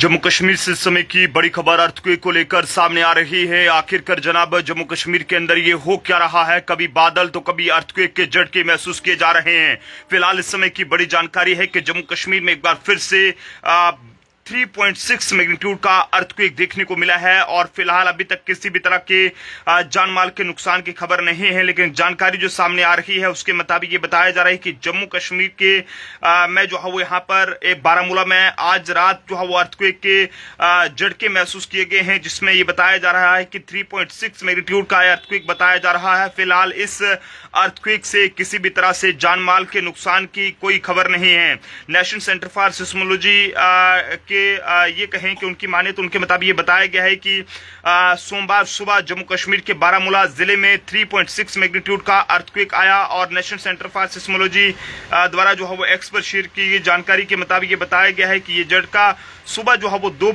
जम्मू कश्मीर से इस समय की बड़ी खबर अर्थक्वेक को लेकर सामने आ रही है। आखिरकार जनाब जम्मू कश्मीर के अंदर ये हो क्या रहा है, कभी बादल तो कभी अर्थक्वेक के झटके महसूस किए जा रहे हैं। फिलहाल इस समय की बड़ी जानकारी है कि जम्मू कश्मीर में एक बार फिर से 3.6 मैग्नीट्यूड का अर्थक्वेक देखने को मिला है और फिलहाल अभी तक किसी भी तरह के जान माल के नुकसान की खबर नहीं है। लेकिन जानकारी जो सामने आ रही है उसके मुताबिक ये बताया जा रहा है कि जम्मू कश्मीर के में जो है वो यहाँ पर बारामूला में आज रात जो है वो अर्थक्वेक के झटके महसूस किए गए हैं, जिसमें ये बताया जा रहा है कि 3.6 मैग्नीट्यूड का अर्थक्वेक बताया जा रहा है। फिलहाल इस अर्थक्वेक से किसी भी तरह से जान माल के नुकसान की कोई खबर नहीं है। नेशनल सेंटर फॉर सिस्मोलॉजी के ये कहें कि उनकी माने तो उनके मुताबिक ये बताया गया है कि सोमवार सुबह जम्मू कश्मीर के बारामूला जिले में 3.6 मैग्नीट्यूड का अर्थक्वेक आया और नेशनल सेंटर फॉर सिस्मोलॉजी द्वारा जो है वो एक्सपर्ट शेयर की जानकारी के मुताबिक ये बताया गया है कि ये झटका सुबह जो है वो 2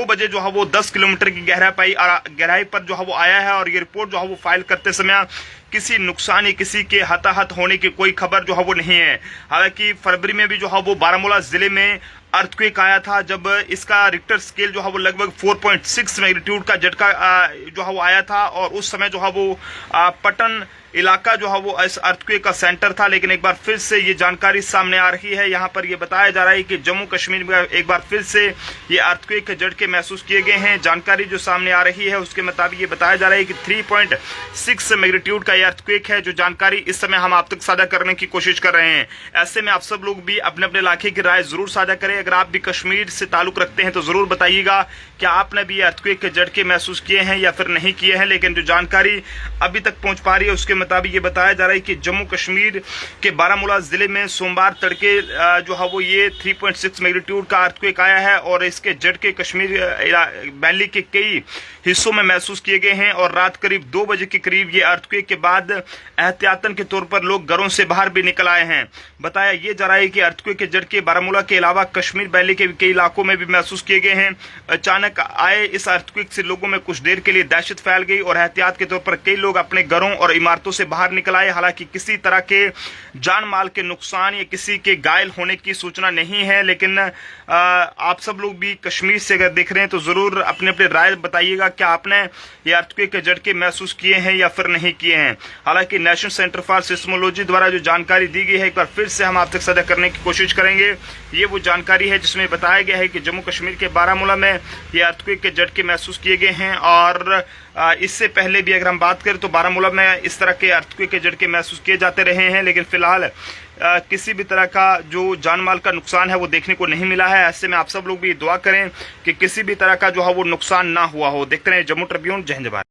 बजे जो है वो 10 किलोमीटर की गहराई पर जो है वो आया है और ये रिपोर्ट जो है वो फाइल करते समय किसी नुकसान या किसी के हताहत होने की कोई खबर जो है वो नहीं है। हालांकि फरवरी में भी जो है वो बारामूला जिले में अर्थक्वेक आया था, जब इसका रिक्टर स्केल जो है वो लगभग 4.6 मैग्नीट्यूड का झटका जो है वो आया था और उस समय जो है वो पटन इलाका जो है वो इस अर्थक्वेक का सेंटर था। लेकिन एक बार फिर से ये जानकारी सामने आ रही है, यहाँ पर ये बताया जा रहा है कि जम्मू कश्मीर में एक बार फिर से ये अर्थक्वेक के झटके महसूस किए गए हैं। जानकारी जो सामने आ रही है उसके मुताबिक ये बताया जा रहा है कि 3.6 मैग्नीट्यूड का ये अर्थक्वेक है, जो जानकारी इस समय हम आप तक साझा करने की कोशिश कर रहे हैं। ऐसे में आप सब लोग भी अपने अपने इलाके की राय जरूर साझा करें। अगर आप भी कश्मीर से ताल्लुक रखते हैं तो जरूर बताइएगा क्या आपने भी अर्थक्वेक के झटके महसूस किए हैं या फिर नहीं किए हैं। लेकिन जो जानकारी अभी तक पहुंच पा रही है उसके मुताबिक ये बताया जा रहा है कि जम्मू कश्मीर के बारामूला जिले में सोमवार तड़के जो है वो ये 3.6 मैग्नीट्यूड का अर्थक्वेक आया है और इसके झटके कश्मीर वैली के कई हिस्सों में महसूस किए गए हैं और रात करीब 2 बजे के करीब ये अर्थक्वेक के बाद एहतियातन के तौर पर लोग घरों से बाहर भी निकल आए हैं। बताया ये जा रहा है कि अर्थक्वेक के झटके बारामूला के अलावा कश्मीर वैली के कई इलाकों में भी महसूस किए गए हैं। अचानक आए इस अर्थक्वेक से लोगों में कुछ देर के लिए दहशत फैल गई और एहतियात के तौर पर कई लोग अपने घरों और इमारतों से बाहर निकल आए। हालांकि किसी तरह के जान माल के नुकसान या किसी के घायल होने की सूचना नहीं है। लेकिन आप सब लोग भी कश्मीर से अगर देख रहे हैं तो जरूर अपने अपने राय बताइएगा क्या आपने ये अर्थक्वेक के झटके महसूस किए हैं या फिर नहीं किए हैं। हालांकि नेशनल सेंटर फॉर सिस्मोलॉजी द्वारा जो जानकारी दी गई है एक बार फिर से हम आप तक साझा करने की कोशिश करेंगे। ये वो जानकारी है जिसमें बताया गया है कि जम्मू कश्मीर के बारामूला में ये अर्थक्वेक के झटके महसूस किए गए हैं और इससे पहले भी अगर हम बात करें तो बारामूला में इस तरह के अर्थक्वेक के झटके महसूस किए जाते रहे हैं। लेकिन फिलहाल किसी भी तरह का जो जान माल का नुकसान है वो देखने को नहीं मिला है। ऐसे में आप सब लोग भी दुआ करें कि किसी भी तरह का जो है वो नुकसान ना हुआ हो। देखते रहे जम्मू ट्रिब्यून। जय हिंद।